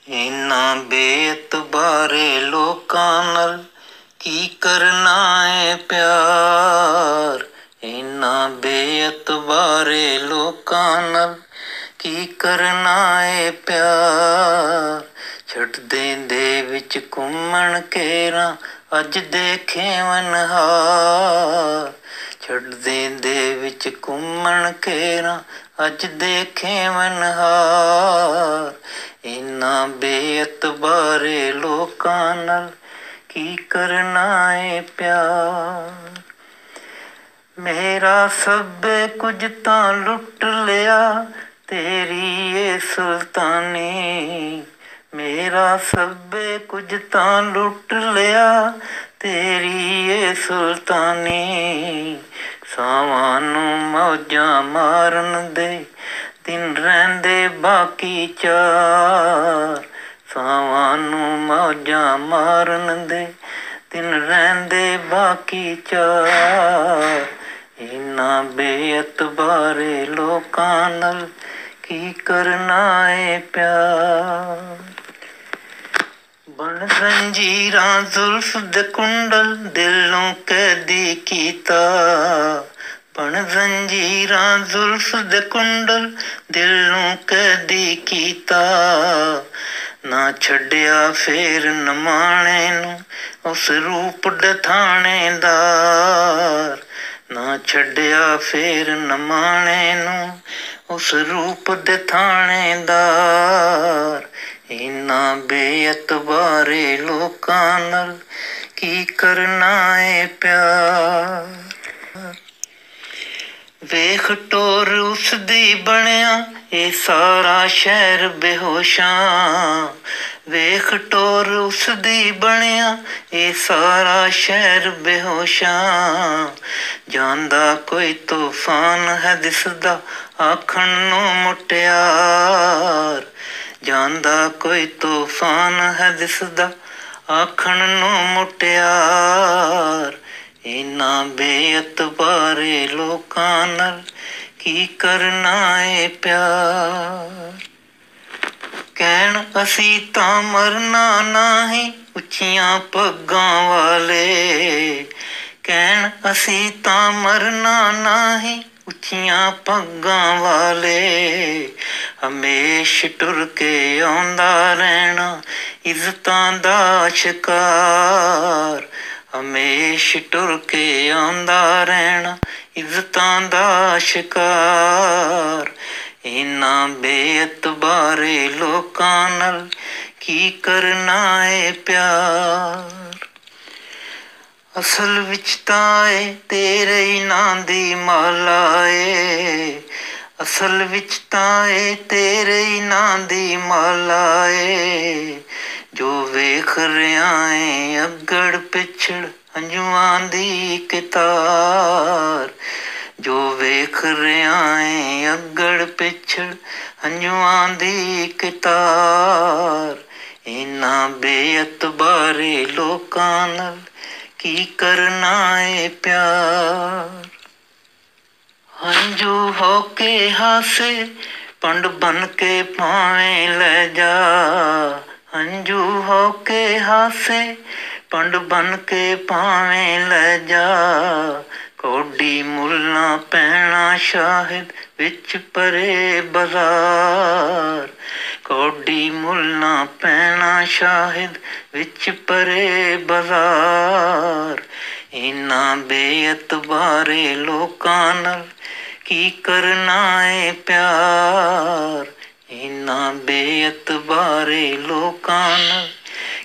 ਇਹਨਾਂ ਬੇਇਤਬਾਰੇ ਲੋਕਾਂ ਨਾਲ ਕੀ ਕਰਨਾ ਏ ਪਿਆਰ। ਇਹਨਾਂ ਬੇਇਤਬਾਰੇ ਲੋਕਾਂ ਨਾਲ ਕੀ ਕਰਨਾ ਏ ਪਿਆਰ। ਛੱਡਦੇ ਦੇ ਵਿੱਚ ਘੁੰਮਣ ਕੇਰਾਂ ਅੱਜ ਦੇਖੇ ਮਨਹਾਰ। ਛੱਡਦੇ ਦੇ ਵਿੱਚ ਘੁੰਮਣ ਕੇਰਾਂ ਅੱਜ ਦੇਖੇ ਮਨਹਾਰ। ਇਹਨਾਂ ਬੇਇਤਬਾਰੇ ਲੋਕਾਂ ਨਾਲ ਕੀ ਕਰਨਾ ਏ ਪਿਆਰ। ਮੇਰਾ ਸਭ ਕੁਝ ਤਾਂ ਲੁੱਟ ਲਿਆ ਤੇਰੀ ਏ ਸੁਲਤਾਨੀ। ਮੇਰਾ ਸਭ ਕੁਝ ਤਾਂ ਲੁੱਟ ਲਿਆ ਤੇਰੀ ਏ ਸੁਲਤਾਨੀ। ਸਾਵਾਂ ਨੂੰ ਮੌਜਾਂ ਮਾਰਨ ਦੇ ਦਿਨ ਰਹਿੰਦੇ ਬਾਕੀ ਚਾਰ। ਸਾਵਾਂ ਨੂੰ ਮੌਜਾਂ ਮਾਰਨ ਦੇ ਦਿਨ ਰਹਿੰਦੇ ਬਾਕੀ ਚਾਰ। ਇਹਨਾਂ ਬੇਇਤਬਾਰੇ ਲੋਕਾਂ ਨਾਲ ਕੀ ਕਰਨਾ ਏ ਪਿਆਰ। ਬਣ ਜ਼ੰਜੀਰਾਂ ਜ਼ੁਲਫ ਦੇ ਕੁੰਡਲ ਦਿਲ ਨੂੰ ਕੈਦੀ ਕੀਤਾ। ਬਣ ਜ਼ੰਜੀਰਾਂ ਜ਼ੁਲਫ ਦੇ ਕੁੰਡਲ ਦਿਲ ਨੂੰ ਕੈਦੀ ਕੀਤਾ। ਨਾ ਛੱਡਿਆ ਫੇਰ ਨਮਾਣੇ ਨੂੰ ਉਸ ਰੂਪ ਦੇ ਥਾਣੇਦਾਰ। ਨਾ ਛੱਡਿਆ ਫੇਰ ਨਮਾਣੇ ਨੂੰ ਉਸ ਰੂਪ ਦੇ ਥਾਣੇਦਾਰ। ਇਹਨਾਂ ਬੇਇਤਬਾਰੇ ਲੋਕਾਂ ਨਾਲ ਕੀ ਕਰਨਾ ਏ ਪਿਆਰ। ਵੇਖ ਟੋਰ ਉਸਦੀ ਬਣਿਆ ਇਹ ਸਾਰਾ ਸ਼ਹਿਰ ਬੇਹੋਸ਼ਾਂ। ਵੇਖ ਟੋਰ ਉਸਦੀ ਬਣਿਆ ਇਹ ਸਾਰਾ ਸ਼ਹਿਰ ਬੇਹੋਸ਼ਾਂ। ਜਾਂਦਾ ਕੋਈ ਤੂਫਾਨ ਹੈ ਦਿਸਦਾ ਆਖਣ ਨੂੰ ਮੁਟਿਆਰ। ਜਾਂਦਾ ਕੋਈ ਤੂਫਾਨ ਹੈ ਦਿਸਦਾ ਆਖਣ ਨੂੰ ਮੁਟਿਆਰ। ਇਹਨਾਂ ਬੇਇਤਬਾਰੇ ਲੋਕਾਂ ਨਾਲ ਕੀ ਕਰਨਾ ਏ ਪਿਆਰ। ਕਹਿਣ ਅਸੀਂ ਤਾਂ ਮਰਨਾ ਨਹੀਂ ਉੱਚੀਆਂ ਪੱਗਾਂ ਵਾਲੇ। ਕਹਿਣ ਅਸੀਂ ਤਾਂ ਮਰਨਾ ਨਹੀਂ ਉੱਚੀਆਂ ਪੱਗਾਂ ਵਾਲੇ। ਹਮੇਸ਼ ਟੁਰ ਕੇ ਆਉਂਦਾ ਰਹਿਣਾ ਇੱਜ਼ਤਾਂ ਦਾ ਸ਼ਿਕਾਰ। ਹਮੇਸ਼ ਟੁਰ ਕੇ ਆਉਂਦਾ ਰਹਿਣਾ ਇੱਜ਼ਤਾਂ ਦਾ ਸ਼ਿਕਾਰ। ਇਹਨਾਂ ਬੇਇਤਬਾਰੇ ਲੋਕਾਂ ਨਾਲ ਕੀ ਕਰਨਾ ਏ ਪਿਆਰ। ਅਸਲ ਵਿੱਚ ਤਾਂ ਏ ਤੇਰੇ ਹੀ ਨਾਂ ਦੀ ਮਾਲਾ ਏ। ਅਸਲ ਵਿੱਚ ਤਾਂ ਏ ਤੇਰੇ ਹੀ ਨਾਂ ਦੀ ਮਾਲਾ ਏ। ਜੋ ਵੇਖ ਰਿਹਾ ਏ ਅੱਗੜ ਪਿਛੜ ਹੰਝੂਆਂ ਦੀ ਕਿਤਾਰ। ਜੋ ਵੇਖ ਰਿਹਾ ਏ ਅੱਗੜ ਪਿਛੜ ਹੰਝੂਆਂ ਦੀ ਕਿਤਾਰ। ਇਹਨਾਂ ਬੇਇਤਬਾਰੇ ਲੋਕਾਂ ਨਾਲ ਕੀ ਕਰਨਾ ਏ ਪਿਆਰ। ਹੰਝੂ ਹੋ ਕੇ ਹਾਸੇ ਪੰਡ ਬਨ ਕੇ ਭਾਵੇਂ ਲੈ ਜਾ। ਹੰਝੂ ਹੋ ਕੇ ਹਾਸੇ ਪੰਡ ਬਨ ਕੇ ਭਾਵੇਂ ਲੈ ਜਾ। ਕੌਡੀ ਮੁੱਲਾਂ ਪੈਣਾ ਸ਼ਾਹਿਦ ਵਿੱਚ ਪਰੇ ਬਾਜ਼ਾਰ। ਕੌਡੀ ਮੁੱਲਾਂ ਪੈਣਾ ਸ਼ਾਹਿਦ ਵਿੱਚ ਪਰੇ ਬਾਜ਼ਾਰ। ਇਹਨਾਂ ਬੇਇਤਬਾਰੇ ਲੋਕਾਂ ਨਾਲ ਕੀ ਕਰਨਾ ਏ ਪਿਆਰ। ਇਹਨਾਂ ਬੇਇਤਬਾਰੇ ਲੋਕਾਂ ਨਾਲ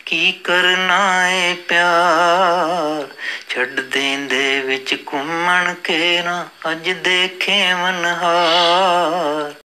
ਕੀ ਕਰਨਾ ਏ ਪਿਆਰ। ਛੱਡ ਦੇਂਦੇ ਵਿੱਚ ਘੁੰਮਣ ਕੇਰਾਂ ਅੱਜ ਦੇਖੇ ਮਨਹਾਰ।